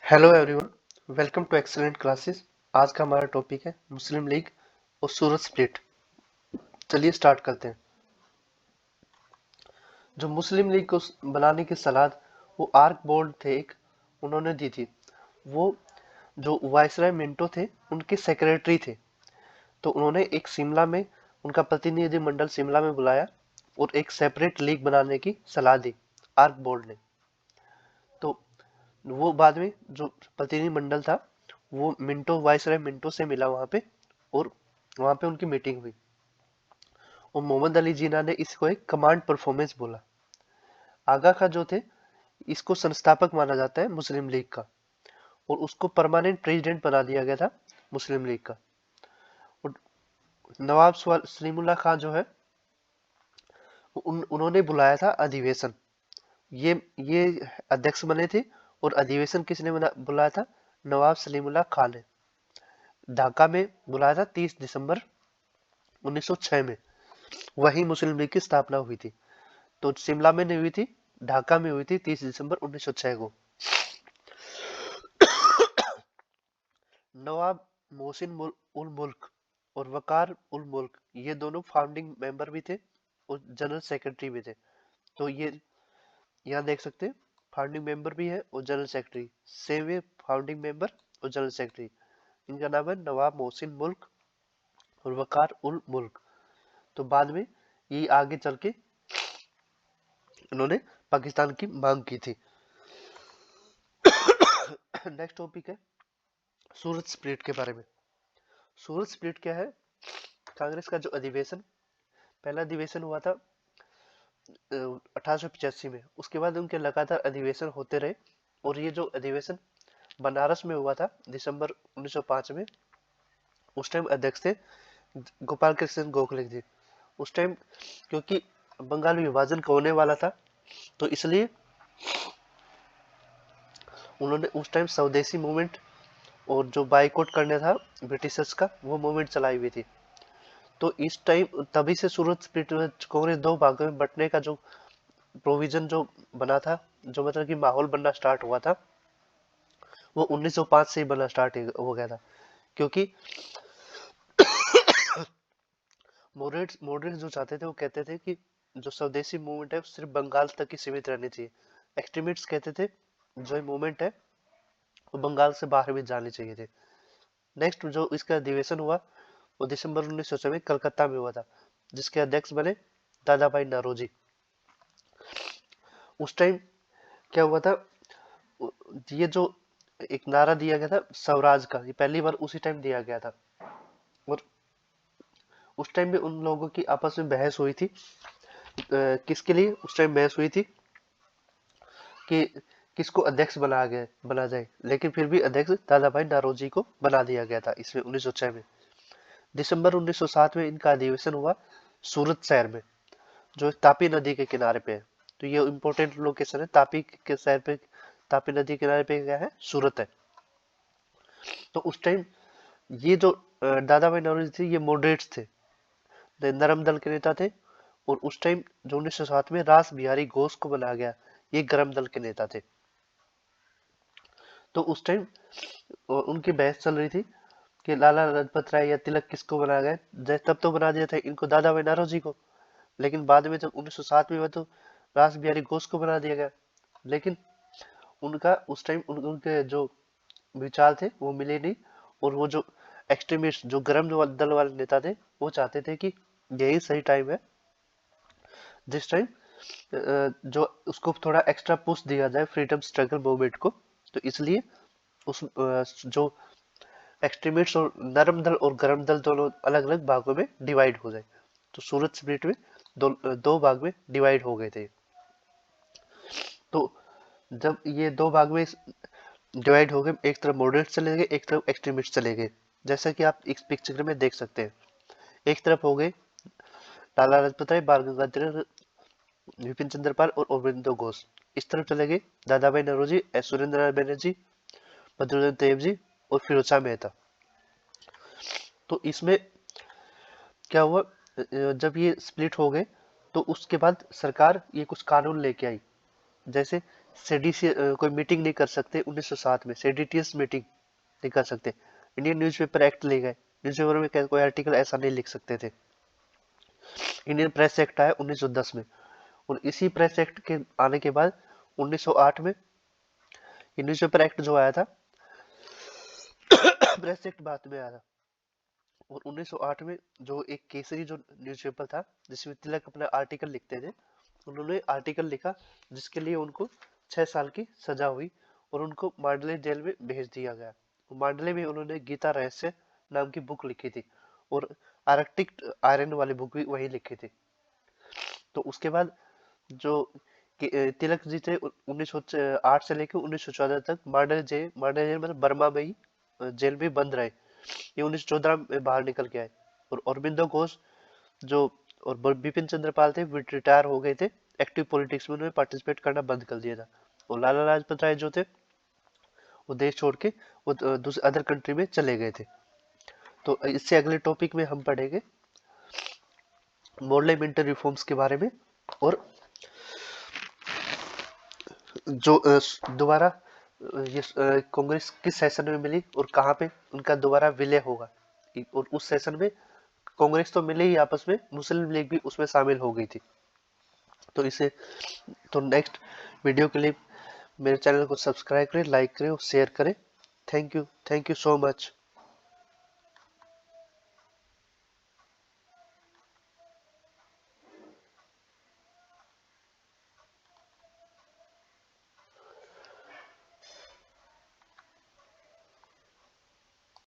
Hello everyone, welcome to Excellent Classes. आज का हमारा टॉपिक है मुस्लिम लीग और सूरत स्प्लिट। चलिए स्टार्ट करते हैं। जो मुस्लिम लीग को बनाने की सलाह वो आर्क बोल्ड थे एक, उन्होंने दी थी। वो जो वायसराय मिंटो थे उनके सेक्रेटरी थे। तो उन्होंने एक शिमला में उनका प्रतिनिधि मंडल शिमला में बुलाया और एक सेपरेट लीग बनाने की सलाह दी आर्क बोल्ड ने। तो वो बाद में जो प्रतिनिधि मंडल था वो मिंटो वायसराय मिंटो से मिला वहां पे, और वहां पे उनकी मीटिंग हुई और मोहम्मद अली जिन्ना ने इसको एक कमांड परफॉर्मेंस बोला। आगा खां जो थे इसको संस्थापक माना जाता है मुस्लिम लीग का, और उसको परमानेंट प्रेसिडेंट बना दिया गया था मुस्लिम लीग का। और नवाब सलीमुल्लाह खां जो है उन्होंने बुलाया था अधिवेशन। ये अध्यक्ष बने थे, और अधिवेशन किसने बुलाया था? नवाब सलीमुल्लाह खां ने। ढाका में बुलाया था 30 दिसंबर 1906 में। वही मुस्लिम लीग की स्थापना हुई थी। तो शिमला में नहीं हुई थी, ढाका में हुई थी 30 दिसंबर 1906 को। नवाब मोहसिन उल मुल्क और वकार उल मुल्क ये दोनों फाउंडिंग मेंबर भी थे और जनरल सेक्रेटरी भी थे। तो ये यहाँ देख सकते हैं, फाउंडिंग मेंबर भी है और जनरल सेक्रेटरी सेम है। फाउंडिंग मेंबर और जनरल सेक्रेटरी इनका नाम है नवाब मोहसिन मुल्क और वकार उल मुल्क। तो बाद में ये आगे चल के इन्होंने पाकिस्तान की मांग की थी। नेक्स्ट टॉपिक है सूरत स्प्लिट के बारे में। सूरत स्प्लिट क्या है? कांग्रेस का जो अधिवेशन, पहला अधिवेशन हुआ था 1885 में। उसके बाद उनके लगातार अधिवेशन होते रहे, और ये जो अधिवेशन बनारस में हुआ था दिसंबर 1905 में, उस टाइम अध्यक्ष थे गोपाल कृष्ण गोखले जी। उस टाइम क्योंकि बंगाल विभाजन होने वाला था, तो इसलिए उन्होंने उस टाइम स्वदेशी मूवमेंट और जो बाइकआउट करना था ब्रिटिशर्स का, वो मूवमेंट चलाई हुई थी। तो इस टाइम तभी से सूरत स्प्लिट कांग्रेस दो भागों में बंटने का जो प्रोविजन जो बना था, जो मतलब कि माहौल बनना स्टार्ट हुआ था, वो 1905 से ही बनना स्टार्ट हो गया था। क्योंकि मॉडरेट्स मॉडरेट्स जो चाहते थे वो कहते थे कि जो स्वदेशी मूवमेंट है वो सिर्फ बंगाल तक ही सीमित रहनी चाहिए। एक्सट्रीमिस्ट्स कहते थे जो मूवमेंट है वो बंगाल से बाहर भी जानी चाहिए थे। नेक्स्ट जो इसका अधिवेशन हुआ वो दिसंबर 1906 में कलकत्ता में हुआ था, जिसके अध्यक्ष बने दादा भाई नौरोजी। उस टाइम क्या हुआ था, ये जो एक नारा दिया गया था स्वराज का, ये पहली बार उसी टाइम दिया गया था। और उस टाइम भी उन लोगों की आपस में बहस हुई थी। किसके लिए उस टाइम बहस हुई थी कि किसको अध्यक्ष बना जाए, लेकिन फिर भी अध्यक्ष दादा भाई नौरोजी को बना दिया गया था इसमें 1906 में। दिसंबर 1907 में इनका अधिवेशन हुआ सूरत शहर में, जो तापी नदी के किनारे पे है। तो ये इम्पोर्टेंट लोकेशन है, तापी के शहर पे, तापी नदी के किनारे पे क्या है? सूरत है। तो उस टाइम ये जो दादा भाई नौरोजी थे ये मॉडरेट्स थे, नरम दल के नेता थे। और उस टाइम जो 1907 में रास बिहारी घोष को बनाया गया, ये गरम दल के नेता थे। तो उस टाइम उनकी बहस चल रही थी कि लाला लाजपत राय या तिलक किसको बनाया गया। तब तो बना दिया था इनको दादा भाई नौरोजी को, लेकिन बाद में जब 1907 में हुआ तो रास बिहारी घोष को बना दिया गया। लेकिन उनका उस टाइम उनके जो विचार थे वो मिले नहीं। और वो जो एक्सट्रीमिस्ट जो गरम दल वाले नेता थे वो चाहते थे कि यही सही टाइम है जिस टाइम जो उसको थोड़ा एक्स्ट्रा पुश दिया जाए फ्रीडम स्ट्रगल मूवमेंट को। तो इसलिए उस जो एक्सट्रीमिस्ट और नरम दल और गरम दल दोनों अलग अलग भागों में डिवाइड हो जाए। तो सूरत स्प्लिट में दो भाग में डिवाइड हो गए थे। तो जब ये दो भाग में डिवाइड हो गए, एक तरफ मॉडरेट चले गए, एक तरफ एक्सट्रीमिस्ट चले गए। जैसा कि आप इस पिक्चर में देख सकते हैं, एक तरफ हो गए लाला लाजपत राय, बाल गंगाधर, विपिन चंद्र पाल और अरविंदो घोष। इस तरफ चले गए दादा भाई नौरोजी, सुरेंद्र नाथ बनर्जी, बद्रुद्दीन तैयब जी और फिरोज शाह मेहता। तो इसमें क्या हुआ, जब ये स्प्लिट हो गए तो उसके बाद सरकार ये कुछ कानून लेके आई, जैसे सेडी कोई मीटिंग नहीं कर सकते 1907 में, सेडिटियस मीटिंग नहीं कर सकते। इंडियन न्यूज़पेपर एक्ट ले गए, न्यूज़पेपर में कोई आर्टिकल ऐसा नहीं लिख सकते थे। इंडियन प्रेस एक्ट आया 1910 में, और इसी प्रेस एक्ट के आने के बाद 1908 में ये न्यूज़पेपर एक्ट जो आया था, प्रेस एक्ट बाद में आया था। और 1908 में जो एक केसरी जो न्यूज़पेपर था जिसमें तिलक अपना आर्टिकल लिखते थे, उन्होंने आर्टिकल लिखा जिसके लिए उनको 6 साल की सजा हुई और उनको मांडले जेल में भेज दिया गया। मांडले में उन्होंने गीता रहस्य नाम की बुक लिखी थी और आर्कटिक आयरन वाली बुक भी वही लिखी थी। तो उसके बाद जो तिलक जी थे 1908 से लेकर 1914 तक मांडले जेल मतलब बर्मा में ही जेल में बंद रहे। ये 1914 में बाहर निकल के आए। और अरबिंदो घोष जो और बिपिन चंद्र पाल थे वो रिटायर हो गए थे, एक्टिव पॉलिटिक्स में उन्होंने पार्टिसिपेट करना बंद कर दिया था। और लाला लाजपत राय जो थे वो देश छोड़ के वो दूसरे अदर कंट्री में चले गए थे। तो इससे अगले टॉपिक में हम पढ़ेंगे पार्लियामेंट्री रिफॉर्म्स के बारे में, और जो दोबारा ये कांग्रेस किस सेशन में मिली और कहाँ पे उनका दोबारा विलय होगा। और उस सेशन में कांग्रेस तो मिले ही आपस में, मुस्लिम लीग भी उसमें शामिल हो गई थी। तो इसे तो नेक्स्ट वीडियो के लिए मेरे चैनल को सब्सक्राइब करें, लाइक करें और शेयर करें। Thank you so much.